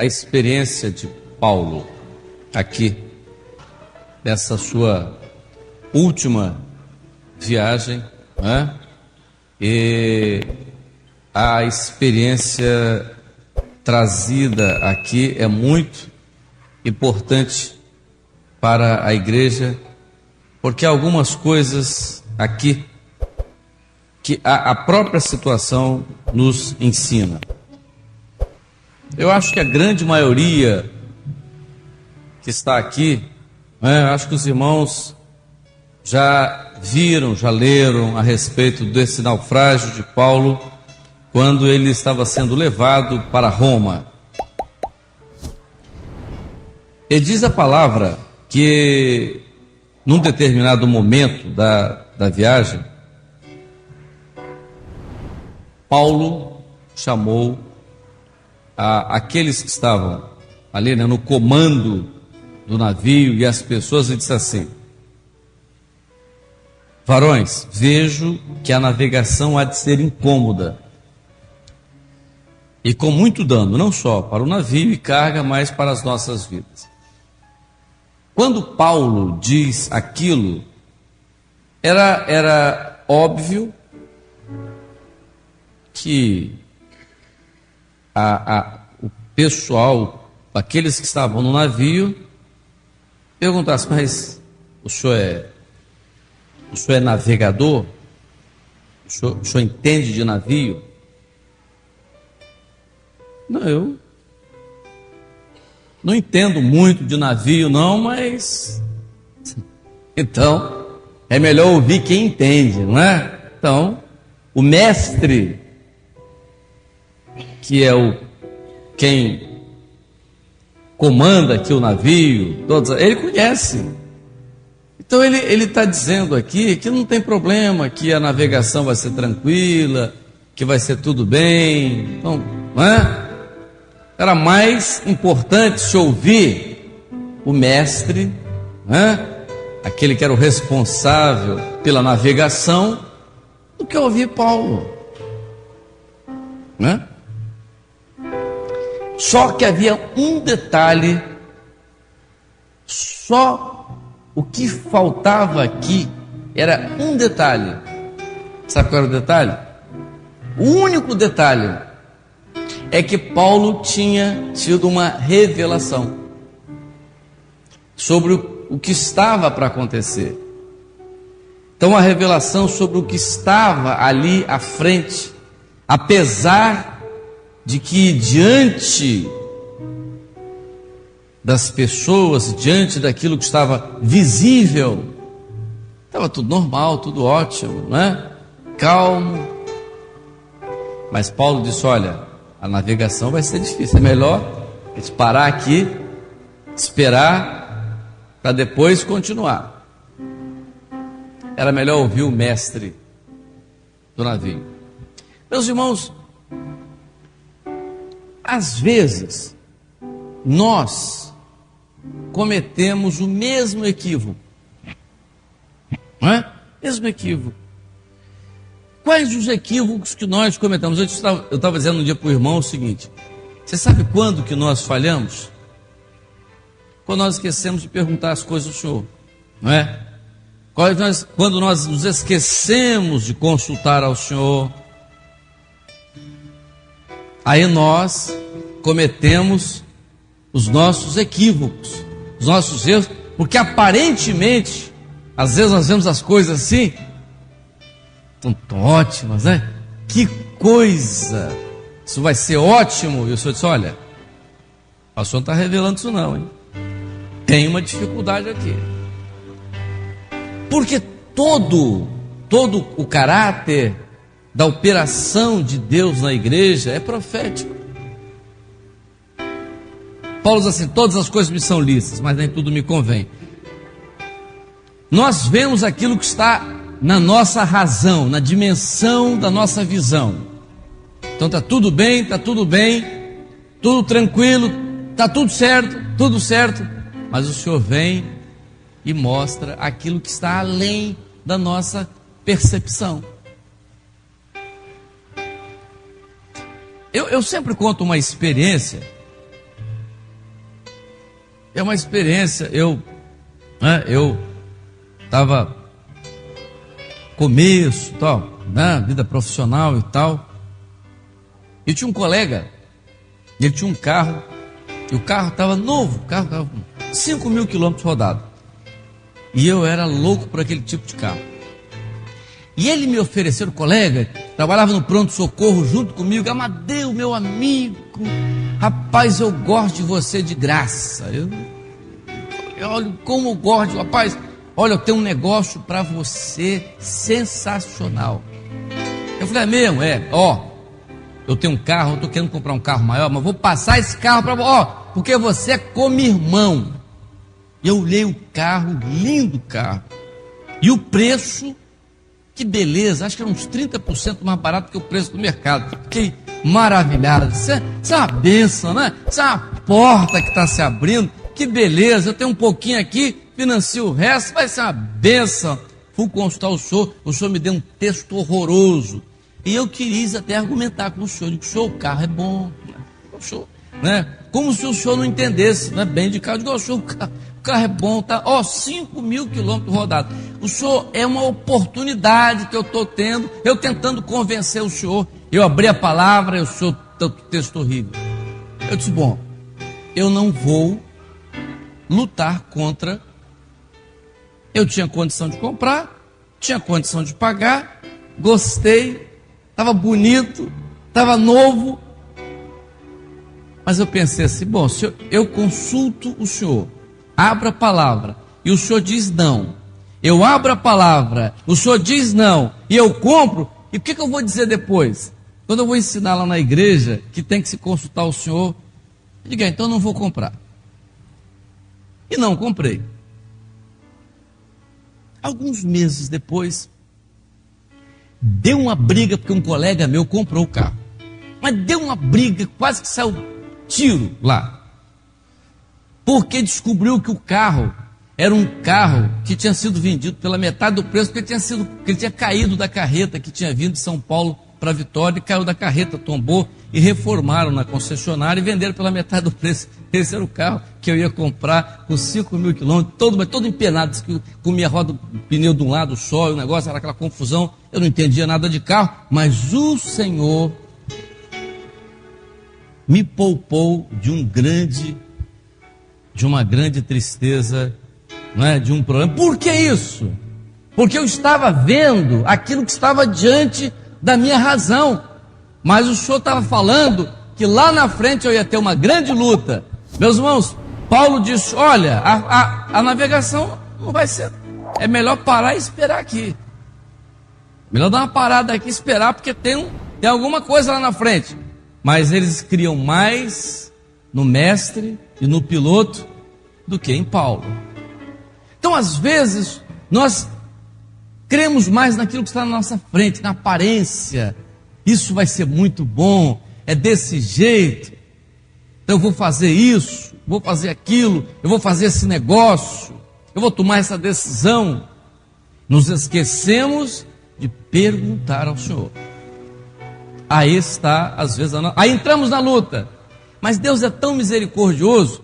a experiência de Paulo aqui, dessa sua última viagem, né? E a experiência trazida aqui é muito importante para a igreja, porque há algumas coisas aqui que a própria situação nos ensina. Eu acho que a grande maioria que está aqui, acho que os irmãos já viram, já leram a respeito desse naufrágio de Paulo, quando ele estava sendo levado para Roma. E diz a palavra que, num determinado momento da viagem, Paulo chamou aqueles que estavam ali, né, no comando do navio e as pessoas, e disse assim: varões, vejo que a navegação há de ser incômoda e com muito dano, não só para o navio e carga, mas para as nossas vidas. Quando Paulo diz aquilo, era óbvio que o pessoal, aqueles que estavam no navio, perguntassem: mas o senhor é navegador? O senhor entende de navio? Não, eu não entendo muito de navio não, mas então é melhor ouvir quem entende, não é? Então, o mestre, que é quem comanda aqui o navio, ele conhece. Então ele está dizendo aqui que não tem problema, que a navegação vai ser tranquila, que vai ser tudo bem. Então, não é? Era mais importante se ouvir o mestre, né? Aquele que era o responsável pela navegação, do que ouvir Paulo, né? Só que havia um detalhe, só o que faltava aqui era um detalhe. Sabe qual era o detalhe? O único detalhe é que Paulo tinha tido uma revelação sobre o que estava para acontecer. Então, a revelação sobre o que estava ali à frente, apesar de que diante das pessoas, diante daquilo que estava visível, estava tudo normal, tudo ótimo, né? Calmo. Mas Paulo disse: olha, a navegação vai ser difícil, é melhor a gente parar aqui, esperar, para depois continuar. Era melhor ouvir o mestre do navio. Meus irmãos, às vezes nós cometemos o mesmo equívoco, não é? Mesmo equívoco. Quais os equívocos que nós cometemos? Eu estava dizendo um dia para o irmão o seguinte: você sabe quando que nós falhamos? Quando nós esquecemos de perguntar as coisas do Senhor, não é? Quando nós nos esquecemos de consultar ao Senhor, aí nós cometemos os nossos equívocos, os nossos erros, porque aparentemente, às vezes nós vemos as coisas assim, tão ótimas, né? Que coisa! Isso vai ser ótimo. E o Senhor disse: olha, o Senhor não está revelando isso não, hein? Tem uma dificuldade aqui. Porque todo o caráter da operação de Deus na igreja é profético. Paulo diz assim: todas as coisas me são lícitas, mas nem tudo me convém. Nós vemos aquilo que está na nossa razão, na dimensão da nossa visão. Então está tudo bem, tudo tranquilo, está tudo certo, mas o Senhor vem e mostra aquilo que está além da nossa percepção. Eu sempre conto uma experiência É uma experiência. Eu estava começo, tal, né, vida profissional e tal. Eu tinha um colega, ele tinha um carro, e o carro estava novo, o carro estava com 5.000 quilômetros rodados. E eu era louco por aquele tipo de carro. E ele me ofereceu, o colega, trabalhava no pronto-socorro junto comigo, Amadeu, meu amigo, rapaz, eu gosto de você de graça. Olha como eu gosto, rapaz, olha, eu tenho um negócio para você sensacional. Eu falei, é mesmo? Eu tenho um carro, eu estou querendo comprar um carro maior, mas vou passar esse carro para você, porque você é como irmão. E eu olhei o carro, lindo carro, e o preço, que beleza, acho que era uns 30% mais barato que o preço do mercado. Fiquei maravilhado. Isso é uma bênção, né? Isso é uma porta que está se abrindo. Que beleza, eu tenho um pouquinho aqui, financio o resto, vai ser uma bênção. Fui consultar o senhor me deu um texto horroroso. E eu quis até argumentar com o senhor. Digo, senhor, o carro é bom. O senhor, né? Como se o senhor não entendesse, né? Bem de carro. Digo, senhor, o carro é bom, tá? 5.000 quilômetros rodados. O senhor, é uma oportunidade que eu estou tendo, eu tentando convencer o senhor. Eu abri a palavra e o senhor, texto horrível. Eu disse, bom, eu não vou lutar contra. Eu tinha condição de comprar, tinha condição de pagar, gostei, estava bonito, estava novo. Mas eu pensei assim, bom, se eu consulto o senhor, abro a palavra, e o senhor diz não. Eu abro a palavra, o senhor diz não, e eu compro, e o que eu vou dizer depois? Quando eu vou ensinar lá na igreja, que tem que se consultar o senhor, eu digo, então eu não vou comprar. E não comprei. Alguns meses depois, deu uma briga, porque um colega meu comprou o carro. Mas deu uma briga, quase que saiu tiro lá. Porque descobriu que o carro era um carro que tinha sido vendido pela metade do preço, porque ele tinha caído da carreta que tinha vindo de São Paulo para Vitória, e caiu da carreta, tombou, e reformaram na concessionária e venderam pela metade do preço. Esse era o carro que eu ia comprar com 5.000 quilômetros, todo empenado, disse que comia roda, pneu de um lado só, e o negócio era aquela confusão. Eu não entendia nada de carro, mas o Senhor me poupou de uma grande tristeza, não é? De um problema. Por que isso? Porque eu estava vendo aquilo que estava diante da minha razão, mas o senhor estava falando que lá na frente eu ia ter uma grande luta. Meus irmãos, Paulo disse, olha, a navegação não vai ser, é melhor parar e esperar aqui, melhor dar uma parada aqui e esperar, porque tem alguma coisa lá na frente. Mas eles criam mais no mestre e no piloto do que em Paulo. Então, às vezes, nós cremos mais naquilo que está na nossa frente, na aparência. Isso vai ser muito bom, é desse jeito. Então eu vou fazer isso, vou fazer aquilo, eu vou fazer esse negócio, eu vou tomar essa decisão. Nos esquecemos de perguntar ao Senhor. Aí está, às vezes, aí entramos na luta. Mas Deus é tão misericordioso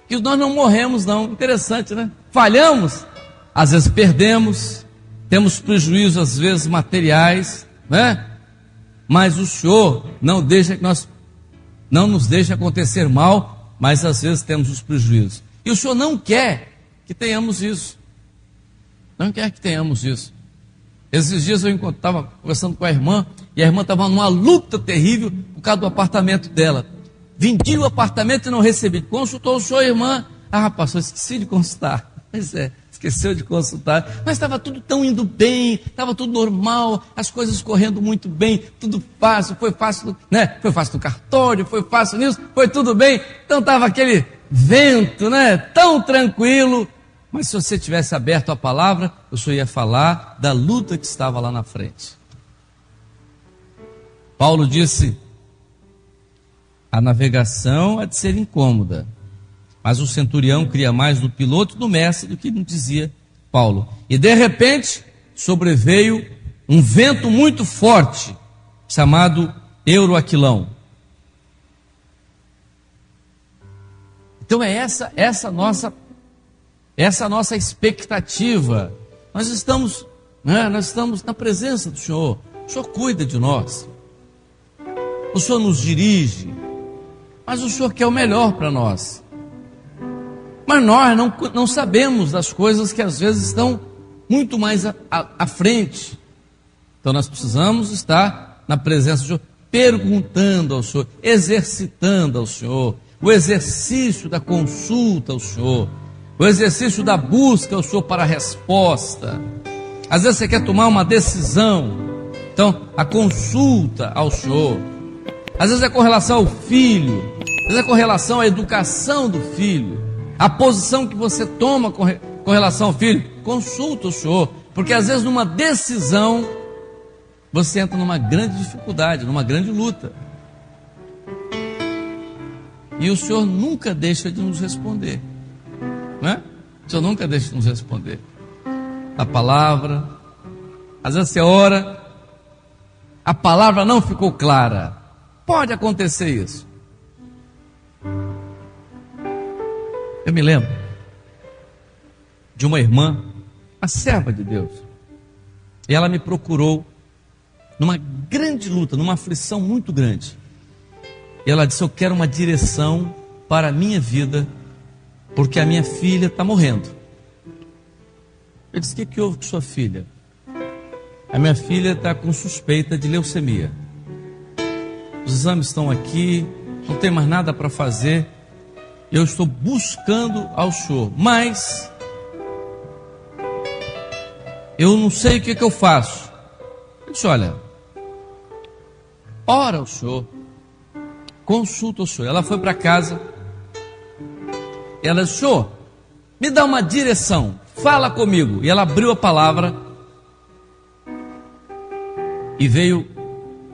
que nós não morremos, não. Interessante, né? Falhamos, às vezes perdemos, temos prejuízos, às vezes materiais, né? Mas o Senhor não nos deixa acontecer mal, mas às vezes temos os prejuízos. E o Senhor não quer que tenhamos isso. Não quer que tenhamos isso. Esses dias eu estava conversando com a irmã, e a irmã estava numa luta terrível por causa do apartamento dela. Vendi o apartamento e não recebi. Consultou o senhor, irmã? Ah, pastor, esqueci de consultar. Pois é, esqueceu de consultar. Mas estava tudo tão indo bem, estava tudo normal, as coisas correndo muito bem, tudo fácil, foi fácil, né? Foi fácil no cartório, foi fácil nisso, foi tudo bem. Então estava aquele vento, né? Tão tranquilo. Mas se você tivesse aberto a palavra, eu só ia falar da luta que estava lá na frente. Paulo disse, a navegação é de ser incômoda, mas o centurião cria mais do piloto e do mestre do que dizia Paulo. E de repente, sobreveio um vento muito forte, chamado Euroaquilão. Então é essa nossa expectativa. Nós estamos na presença do Senhor. O Senhor cuida de nós. O Senhor nos dirige. Mas o Senhor quer o melhor para nós. Mas nós não sabemos das coisas que às vezes estão muito mais à frente. Então nós precisamos estar na presença do Senhor, perguntando ao Senhor, exercitando ao Senhor, o exercício da consulta ao Senhor, o exercício da busca ao Senhor para a resposta. Às vezes você quer tomar uma decisão, então a consulta ao Senhor. Às vezes é com relação ao filho, às vezes é com relação à educação do filho, a posição que você toma com relação ao filho. Consulta o Senhor, porque às vezes numa decisão você entra numa grande dificuldade, numa grande luta. E o Senhor nunca deixa de nos responder, não é? O Senhor nunca deixa de nos responder. A palavra, às vezes você ora, a palavra não ficou clara. Pode acontecer isso. Eu me lembro de uma irmã, uma serva de Deus, e ela me procurou numa grande luta, numa aflição muito grande. E ela disse: eu quero uma direção para a minha vida, porque a minha filha está morrendo. Eu disse: o que houve com sua filha? A minha filha está com suspeita de leucemia. Os exames estão aqui, não tem mais nada para fazer. Eu estou buscando ao Senhor, mas eu não sei o que eu faço. Eu disse: olha, ora ao Senhor, consulta o Senhor. Ela foi para casa, ela disse: Senhor, me dá uma direção, fala comigo. E ela abriu a palavra e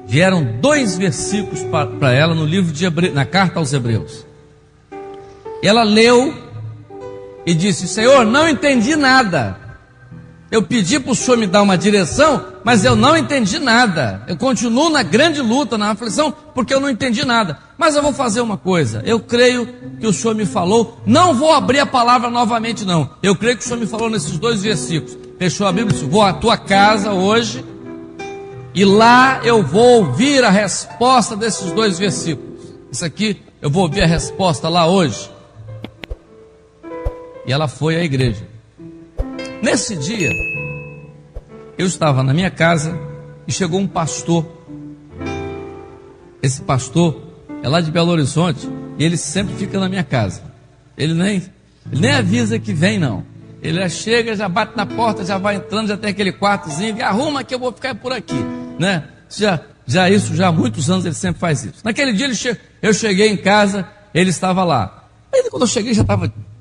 vieram 2 versículos para ela no livro de Hebreus, na carta aos Hebreus. Ela leu e disse: Senhor, não entendi nada. Eu pedi para o Senhor me dar uma direção, mas eu não entendi nada. Eu continuo na grande luta, na aflição, porque eu não entendi nada. Mas eu vou fazer uma coisa: eu creio que o Senhor me falou. Não vou abrir a palavra novamente, não. Eu creio que o Senhor me falou nesses 2 versículos. Fechou a Bíblia e disse: vou à tua casa hoje, e lá eu vou ouvir a resposta desses 2 versículos. Isso aqui, eu vou ouvir a resposta lá hoje. E ela foi à igreja. Nesse dia, eu estava na minha casa e chegou um pastor. Esse pastor é lá de Belo Horizonte e ele sempre fica na minha casa. Ele nem avisa que vem, não. Ele já chega, já bate na porta, já vai entrando, já tem aquele quartozinho, e arruma que eu vou ficar por aqui, né? Já há muitos anos ele sempre faz isso. Naquele dia eu cheguei em casa, ele estava lá. Aí quando eu cheguei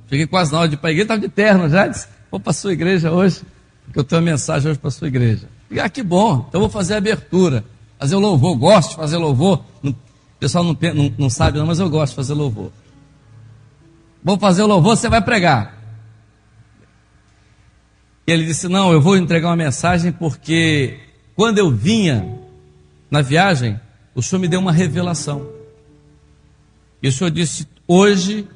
cheguei quase na hora de ir para a igreja, estava de terno já, disse: vou para a sua igreja hoje, porque eu tenho uma mensagem hoje para a sua igreja. E, que bom, então eu vou fazer a abertura, fazer o louvor. Gosto de fazer louvor. O pessoal não sabe não, mas eu gosto de fazer louvor. Vou fazer o louvor, você vai pregar. E ele disse: não, eu vou entregar uma mensagem, porque quando eu vinha na viagem, o Senhor me deu uma revelação. E o Senhor disse: hoje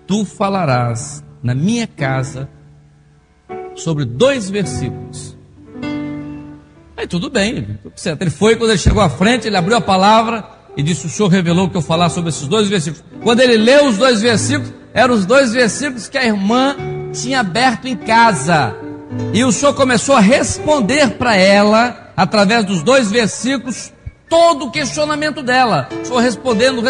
tu falarás na minha casa sobre 2 versículos. Aí tudo bem, certo. Ele foi, quando ele chegou à frente, ele abriu a palavra e disse: o Senhor revelou que eu falar sobre esses 2 versículos. Quando ele leu os 2 versículos, eram os 2 versículos que a irmã tinha aberto em casa. E o Senhor começou a responder para ela, através dos 2 versículos, todo o questionamento dela. O Senhor respondendo.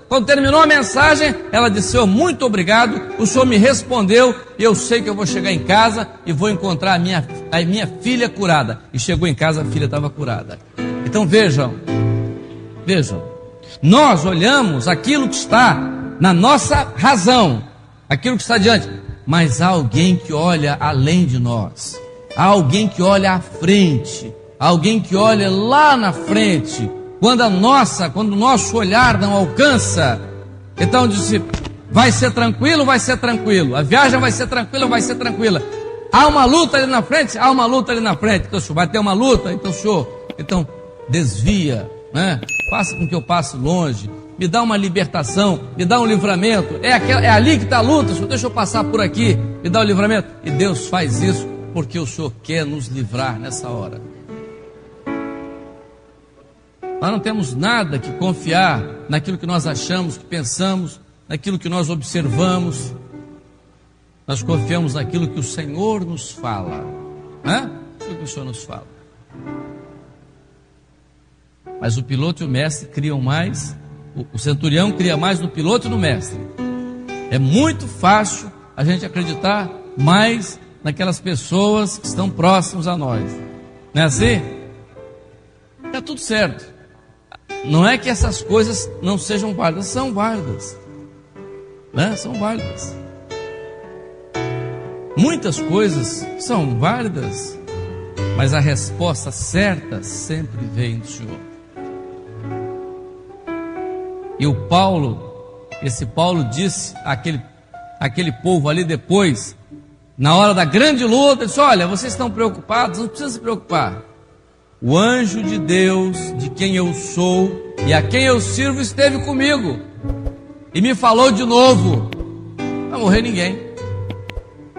Quando terminou a mensagem, ela disse: Senhor, muito obrigado, o Senhor me respondeu, e eu sei que eu vou chegar em casa e vou encontrar a minha filha curada. E chegou em casa, a filha estava curada. Então vejam, nós olhamos aquilo que está na nossa razão, aquilo que está diante, mas há alguém que olha além de nós, há alguém que olha à frente, alguém que olha lá na frente. Quando o nosso olhar não alcança, então disse: vai ser tranquilo, a viagem vai ser tranquila, há uma luta ali na frente, então o Senhor vai ter uma luta, então Senhor, desvia, né? Faça com que eu passe longe, me dá uma libertação, me dá um livramento. É ali que está a luta, Senhor, deixa eu passar por aqui, me dá o livramento. E Deus faz isso porque o Senhor quer nos livrar nessa hora. Nós não temos nada que confiar naquilo que nós achamos, que pensamos, naquilo que nós observamos. Nós confiamos naquilo que o Senhor nos fala, né? Aquilo que o Senhor nos fala. Mas o piloto e o mestre criam mais, o centurião cria mais no piloto e no mestre. É muito fácil a gente acreditar mais naquelas pessoas que estão próximas a nós. Não é assim? Está tudo certo. Não é que essas coisas não sejam válidas, são válidas, né? São válidas. Muitas coisas são válidas, mas a resposta certa sempre vem do Senhor. E esse Paulo disse àquele povo ali depois, na hora da grande luta, ele disse: olha, vocês estão preocupados, não precisam se preocupar. O anjo de Deus, de quem eu sou e a quem eu sirvo, esteve comigo e me falou de novo: não vai morrer ninguém,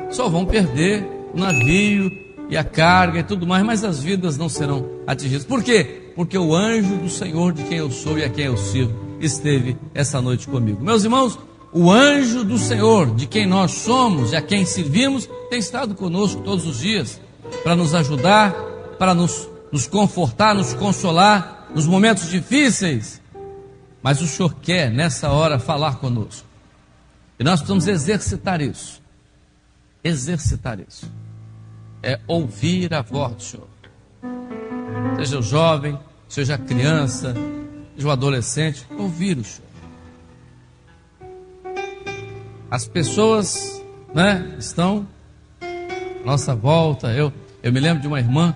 só vão perder o navio e a carga e tudo mais, mas as vidas não serão atingidas. Por quê? Porque o anjo do Senhor, de quem eu sou e a quem eu sirvo, esteve essa noite comigo. Meus irmãos, o anjo do Senhor, de quem nós somos e a quem servimos, tem estado conosco todos os dias para nos ajudar, para nos confortar, nos consolar nos momentos difíceis. Mas o Senhor quer nessa hora falar conosco, e nós precisamos exercitar isso. É ouvir a voz do Senhor. Seja o jovem, seja a criança, seja o adolescente, ouvir o Senhor. As pessoas, né, estão à nossa volta. Eu me lembro de uma irmã,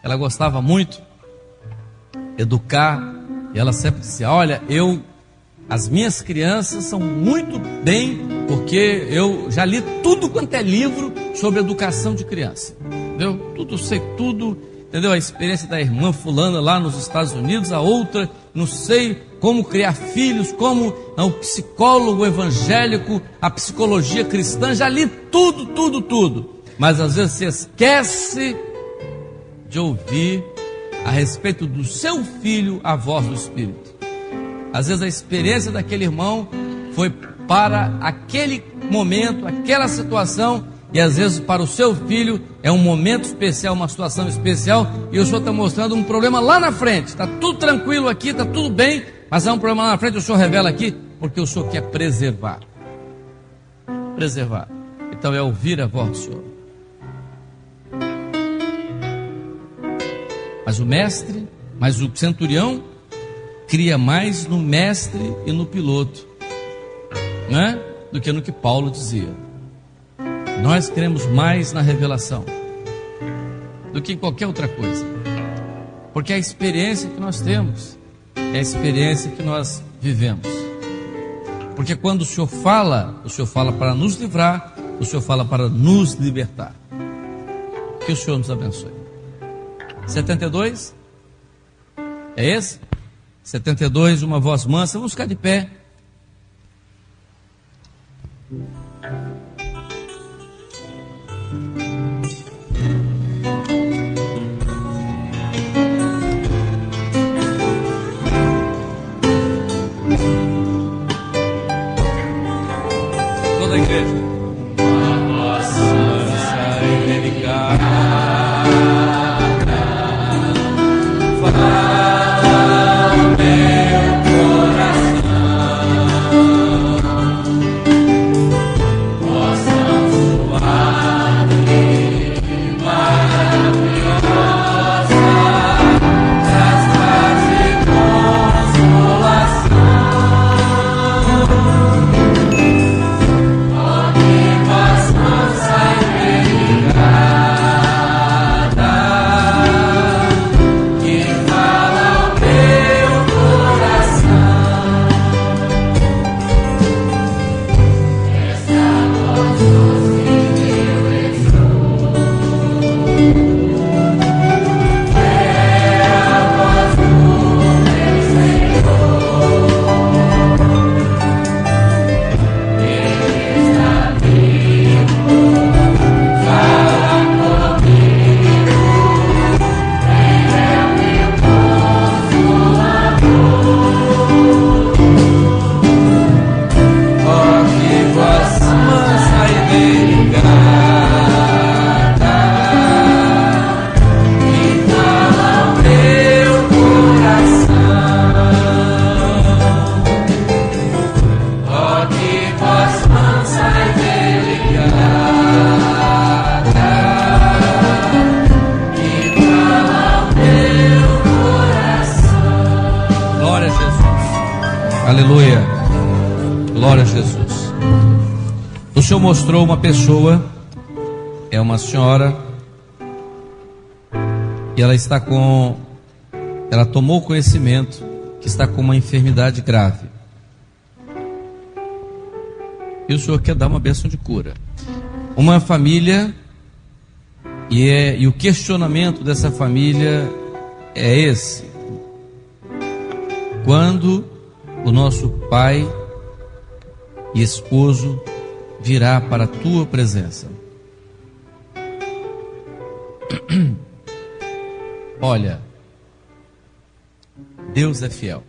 ela gostava muito de educar, e ela sempre dizia: olha, as minhas crianças são muito bem, porque eu já li tudo quanto é livro sobre educação de criança, entendeu? Tudo, sei tudo, entendeu? A experiência da irmã fulana lá nos Estados Unidos, a outra, não sei como criar filhos, como o psicólogo evangélico, a psicologia cristã, já li tudo. Mas às vezes você esquece de ouvir a respeito do seu filho a voz do Espírito. Às vezes a experiência daquele irmão foi para aquele momento, aquela situação, e às vezes para o seu filho é um momento especial, uma situação especial, e o Senhor está mostrando um problema lá na frente. Está tudo tranquilo aqui, está tudo bem, mas há um problema lá na frente, o Senhor revela aqui, porque o Senhor quer preservar. Então é ouvir a voz do Senhor. Mas o centurião cria mais no mestre e no piloto, né, do que no que Paulo dizia. Nós queremos mais na revelação do que em qualquer outra coisa, porque é a experiência que nós temos, é a experiência que nós vivemos. Porque quando o Senhor fala para nos livrar, o Senhor fala para nos libertar. Que o Senhor nos abençoe. 72? É esse? 72, uma voz mansa. Vamos ficar de pé. Toda a igreja. Uma voz mansa e delicada. Oh, Aleluia. Glória a Jesus. O Senhor mostrou uma pessoa, é uma senhora, e ela tomou conhecimento que está com uma enfermidade grave. E o Senhor quer dar uma bênção de cura. Uma família, e o questionamento dessa família é esse: quando o nosso pai e esposo virá para a tua presença? Olha, Deus é fiel.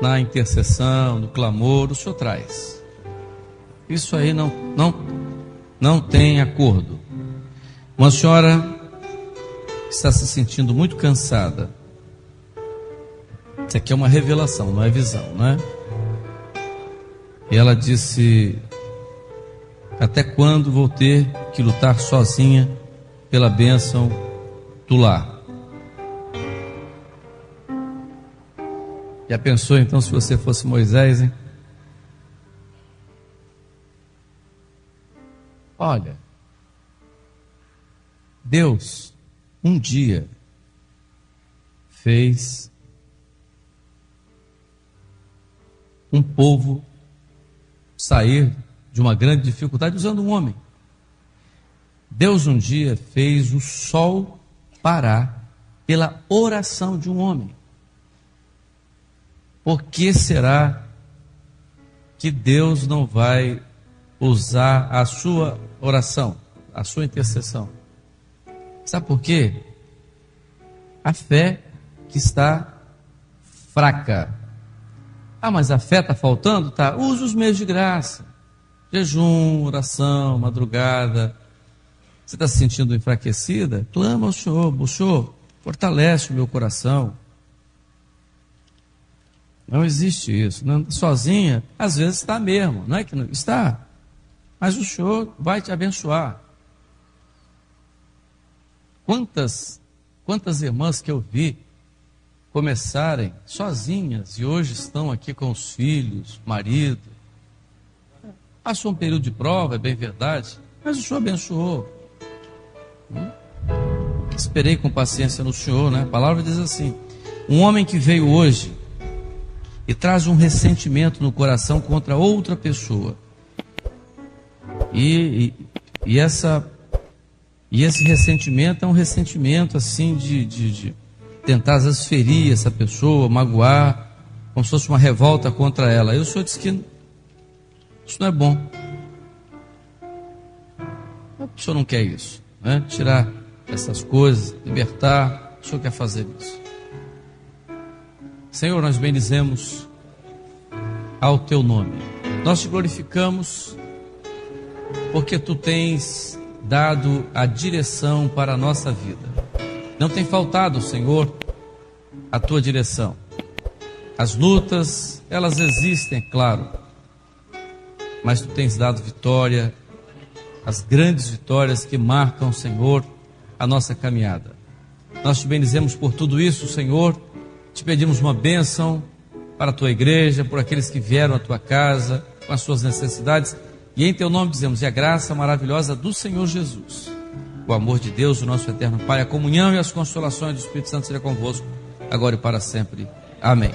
Na intercessão, no clamor, o Senhor traz. Isso aí não tem acordo. Uma senhora está se sentindo muito cansada. Isso aqui é uma revelação, não é visão, não é? E ela disse: até quando vou ter que lutar sozinha pela bênção do lar? Já pensou então se você fosse Moisés, hein? Olha, Deus um dia fez um povo sair de uma grande dificuldade usando um homem. Deus um dia fez o sol parar pela oração de um homem. Por que será que Deus não vai usar a sua oração, a sua intercessão? Sabe por quê? A fé que está fraca. Ah, mas a fé está faltando? Tá. Use os meios de graça. Jejum, oração, madrugada. Você está se sentindo enfraquecida? Clama ao Senhor. O Senhor fortalece o meu coração. Não existe isso. Não, sozinha, às vezes está mesmo. Não é que não está. Mas o Senhor vai te abençoar. Quantas irmãs que eu vi começarem sozinhas e hoje estão aqui com os filhos, marido. Passou um período de prova, é bem verdade, mas o Senhor abençoou. Esperei com paciência no Senhor, né? A palavra diz assim: um homem que veio hoje e traz um ressentimento no coração contra outra pessoa, e esse ressentimento é um ressentimento assim de tentar às vezes ferir essa pessoa, magoar, como se fosse uma revolta contra ela. Aí o Senhor disse que isso não é bom. O Senhor não quer isso, né? Tirar essas coisas, libertar. O Senhor quer fazer isso. Senhor, nós bendizemos ao Teu nome. Nós te glorificamos porque Tu tens dado a direção para a nossa vida. Não tem faltado, Senhor, a Tua direção. As lutas, elas existem, é claro, mas Tu tens dado vitória, as grandes vitórias que marcam, Senhor, a nossa caminhada. Nós te bendizemos por tudo isso, Senhor. Te pedimos uma bênção para a Tua igreja, por aqueles que vieram à Tua casa com as suas necessidades. E em Teu nome dizemos: e a graça maravilhosa do Senhor Jesus, o amor de Deus, o nosso eterno Pai, a comunhão e as consolações do Espírito Santo seja convosco, agora e para sempre. Amém.